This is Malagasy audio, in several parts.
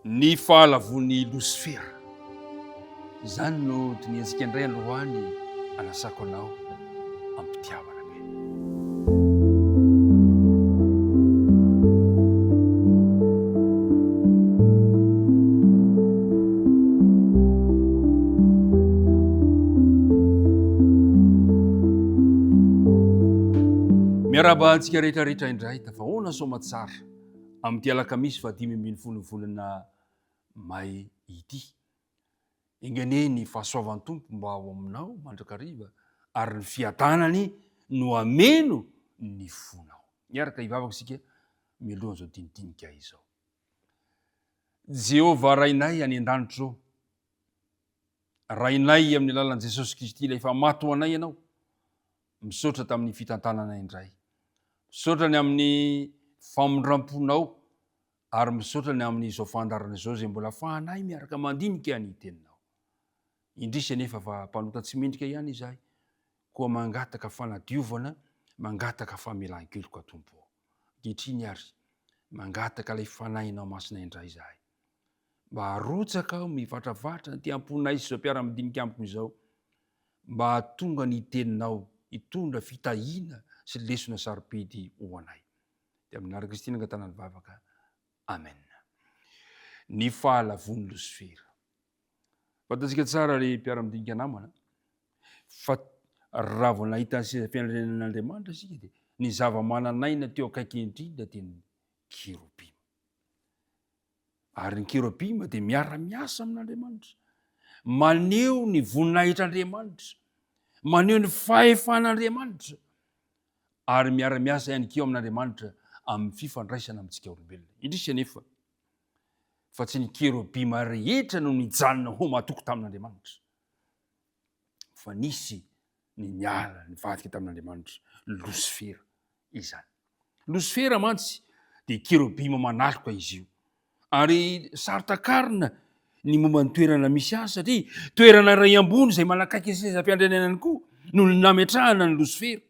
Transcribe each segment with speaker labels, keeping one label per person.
Speaker 1: Ny fahalavon'ny Losifera. Zany no tiniantsika indray androany anasako anao ampitiavana be. Miaraba antsika rehetrarehetra indray tafahoana somatsara amin'ity alakamisy 5 volana may ity. Ingane ny fahasoavan'ny tompo mba ao aminao mandrakariva ary ny fiadanany no ameno ny fonao. Miaraka hivavaka isika mialohan'izao dinidinika izao. Jehova rainay any an-danitra, rainay amin'ny alalan'i Jesosy Kristy ilay efa maty ho anay ianao, misaotra tamin'ny fitantanana indray, misaotra ny amin'ny famondramponao ary misaotra ny amin'izao fandarana izao zay mbola fahanay miaraka mandinika ny teninao. Indrisy anefa fa mpanota tsy mendrika ihany izahay, koa mangataka fanadiovana, mangataka famelan-keloka tompo. Ankehitriny ary mangataka ilay fanahinao masina indray izahay. Mba harotsaka aho mivatravatra ny amponay sy zao mpiara-midinika amiko izao, mba hatonga ny teninao hitondra fitahiana sy lesona saropidy ho anay. Dia amin'nara Kristy nangatana ny vavaka. Amen. Ny fahalavon'ny Losifera. Fantatsika tsara ilay mpiara-midinika namana fa raha vao nahita ny fiandrenan'Andriamanitra isika dia ny zava-mananaina teo akaiky indrindra dia ny kerubima. Ary ny kerubima dia miara-miasa amin'Andriamanitra, maneho ny voninahitr'Andriamanitra, maneho ny fahefan'Andriamanitra, ary miara-miasa ihany keo amin'Andriamanitra amin'ny fifandraisana amintsika olombelona. Indrisy anefa fa tsy ny kerubima rehetra no nijanona ho matoko tamin'Andriamanitra, fa nisy ny miala nivadika tamin'Andriamanitra, Losifera izany. Losifera mantsy dia kerubima manaloka izy io, ary saritakarina ny momba ny toerana misy azy satria toerana iray ambony izay manakaiky sezam-piandrenanany koa no nametrahana ny Losifera.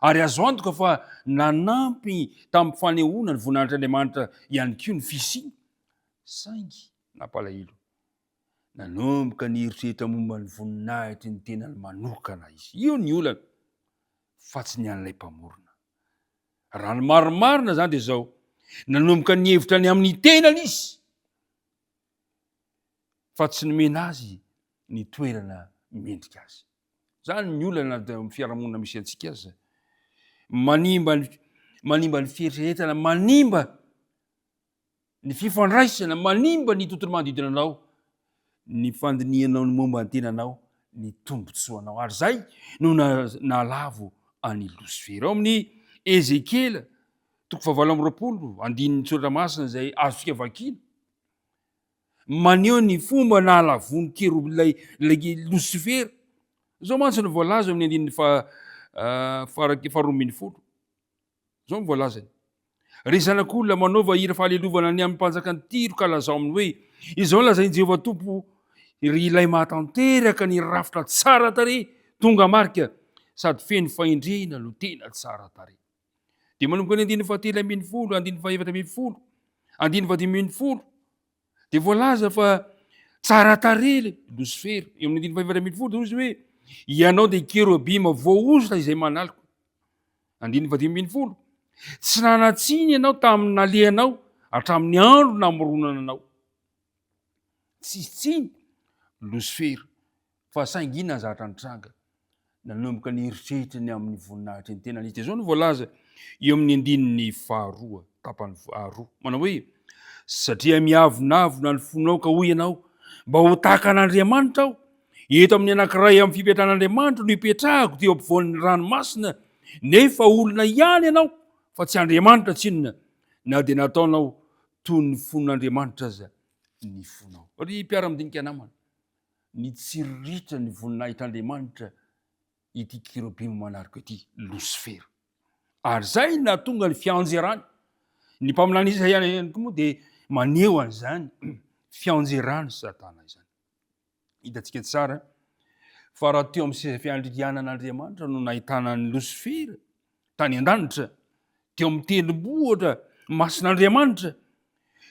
Speaker 1: Ary azo antoka fa nanampy tamin'ny fanehoana ny voninahitran'Andriamanitra ihany koa ny fisiany, saingy nampalahelo nanomboka ny eritreritra momba ny voninahitry ny tenany manokana izy. Io ny olana fa tsy ny an'ilay mpamorona. Raha ny marimarina zany dia zao, nanomboka ny hevitra ny amin'ny tenany izy, fa tsy nomena azy ny toerana mendrika azy. Zany ny olana amin'ny fiarahamonina misy antsika azy. Manimba ny fieritreretana, manimba ny fifandraisana, manimba ny tontolo manodidina anao, ny fandinihanao ny momba ny tenanao, ny tombotsoanao. Ary zay no nalavo any Losifera. Ao amin'ny Ezekela 7:20, andininy soratra masina zay azontsika vakiana, maneho ny fomba nahalavon'ny kerubila ilay Losifera. Zao mantsy no voalaza amin'ny andininy faha-12. Zao no voalaza. Ry zanak'olona manaova hira fahalelovana ny amin'ny mpanjakany Tiro ka lazao aminy hoe, izao lazainy Jehovah Tompo ry ilay mahatanteraka ny rafitra tsara tarehy, tonga marika sady feno fahendrena no tena tsara tarehy. Dia manomboka ny andininy faha-13, andininy faha-14, andininy faha-15 dia voalaza fa tsara tarehy Losifera. Eo amin'ny andininy faha-14 dia izy hoe, ianao dia kerubima voaozitra izay manaloko. Andininy faha-15, tsy nanatsiny ianao tamin'ny nalehanao hatramin'ny andro namoronana anao. Tsitsiny Losifera fa saingy inona zahatra nitranga, nanomboka ny eritreritra ny amin'ny voninahitry ny tenany izy. Dia zao no voalaza eo amin'ny andininy faharoa, tapany faharoa, manao hoe, satria miavonavona ny fonao ka hoy ianao, mba ho tahaka an'Andriamanitra aho, eto amin'ny anankiray amin'ny fipetran'Andriamanitra no ipetrahako teo ampovoan'ny ranomasina, nefa olona ihany ianao fa tsy Andriamanitra tsinona, na dia nataonao toy ny fon'Andriamanitra aza ny fonao. Ry mpiara-midinika namana, ny tsiriritra ny voninahitr'Andriamanitra ity kerubima manaraka ity Losifera. Ary zay nahatonga ny fianjerany. Ny mpaminany izy ihany koa moa dia maneho an'izany fianjerany Satana izany. Hitantsika tsara fa raha teo amin'ny sezam-piandrianan'Andriamanitra no nahitana ny Losifera tany an-danitra, teo amin'ny tendrombohitra masin'Andriamanitra,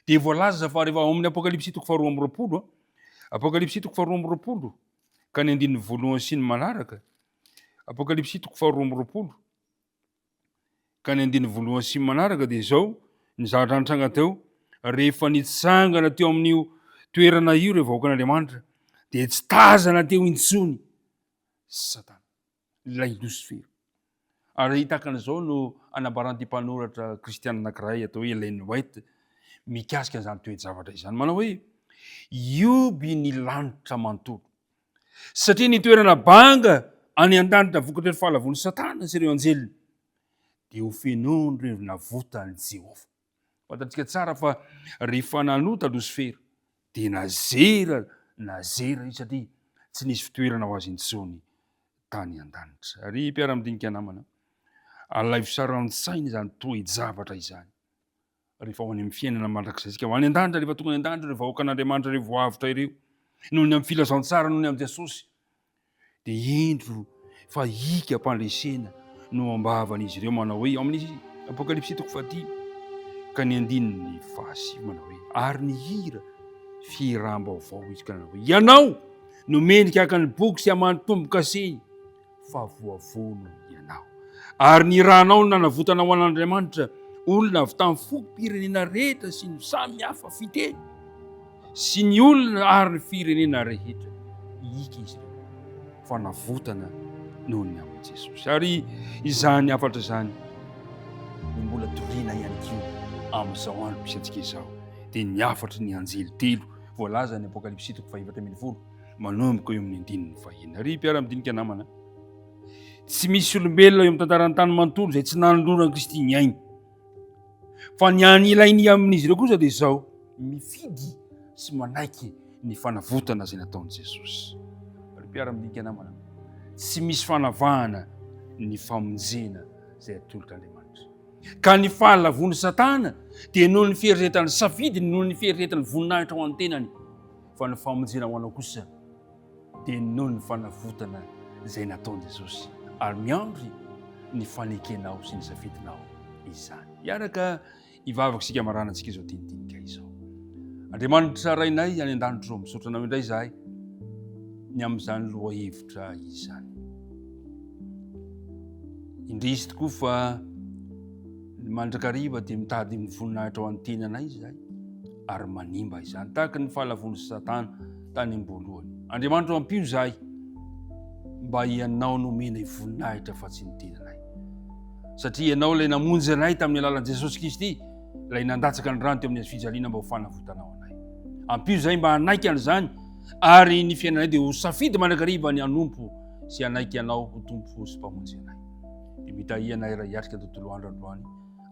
Speaker 1: Dia voalaza fa rehefa ao amin'ny apokalipsy toko faharoa amby roapolo apokalipsy toko faharoa amby roapolo ka ny andininy voalohany sy ny manaraka apokalipsy toko faharoa amby roapolo ka ny andininy voalohany sy ny manaraka dia zao ny zavatra nitranga teo rehefa nitsangana teo amin'io toerana io rehefa vahoakan'Andriamanitra dia tsy tazana teo intsony Satana ilay Lucifera. Ary takan'izao no anabaran'ity mpanoratra kristiana anankiray atao hoe Ellen White mikasika an'izany toe-javatra izany manao hoe ioby ny lanitra manontolo satria ny toerana banga any an-danitra vokatry ny fahalavon'ny Satana sy ireo anjeliny dia ho fenoany ireo navota ny Jehovah. Fantatsika tsara fa rehefa nanota Lucifera dia nazera izy satria tsy nisy fitoerana ho azy intsony tany an-danitra. Ary mpiara-midinika namana alaivo sara ny saina izany toe-javatra izany rehefa ho any amin'ny fiainana mandrakizay isika ho any an-danitra rehefa tonga any an-danitra rehefa vahoakan'Andriamanitra ireo voavitra ireo noho ny amin'ny filazantsara noho ny amin'ny Jesosy dia endro fa hika mpandresena no ambavan'izy ireo manao hoe amin'ny apokalipsy toko fahatelo ka ny andininy fahasivy manao hoe ary ny hira firahm-baovao izy ka nanao hoe ianao no mendrika haka ny boky sy hamanotombo-kaseny fa voavono ianao ary ny rahanao no nanavotana ho an'Andriamanitra olona avy tamin'ny fokom-pirenena rehetra sy ny samy hafa fiteny sy ny olona ary ny firenena rehetra hika izy ireo fa navotana noho ny amin'ny Jesosy. Ary izany hafatra izany no mbola toriana ihany koa amin'izao andro misy antsika izao dia ny hafatra ny anjely telo voalaza ny apokalipsy toko fahaefatra ambin'ny folo manomboka eo amin'ny andininy fahaenina. Ary mpiara-midinika namana tsy misy olombelona eo amin'ny tantarany tany manontolo izay tsy nanolorany Kristy ny ainy fa ny any ilainy amin'izy ireo kosa dia izao mifidy sy manaiky ny fanavotana izay nataon'i Jesosy. Ary mpiara-midinika namana tsy misy fanavahana ny famonjena izay atolotr'Andriamanitra ka ny fahalavon'ny Satana dia noho ny fieritreretany safidiny noho ny fieritreretany voninahitra ho an'ny tenany fa ny famonjena ho anao kosa dia noho ny fanavotana izay nataon'i Jesosy ary miandry ny fanekenao sy ny safidinao izany. Iaraka hivavaka isika marana antsika izao tinidinika izao. Andriamanitra rainay any an-danitra ao misaotra anao indray izahay ny amin'izany loha hevitra izany. Indrisy tokoa fa ny mandrakariva dia mitady ny voninahitra ho an'ny tenanay izahay ary manimba izany tahaka ny fahalavon'ny Satana tany am-boalohany. Andriamanitra ampio izahay mba ianao nomena voninahitra fa tsy ny tenanay satria ianao ilay namonjy anay tamin'ny alalan'i Jesosy Kristy ilay nandatsaka ny rano teo amin'ny fijaliana mba ho fanavotanao anay. Ampio izahay mba hanaiky an'izany ary ny fiainanay dia ho safidy mandrakariva ny hanompo sy hanaiky anao ho tompo sy mpamonjy anay. Dia mitahy anay raha hiatrika tontolo andro androany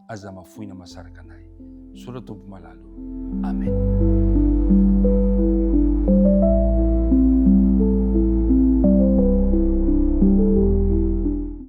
Speaker 1: aza mafoina masaraka anay. Sotra tompo malalo. Amen.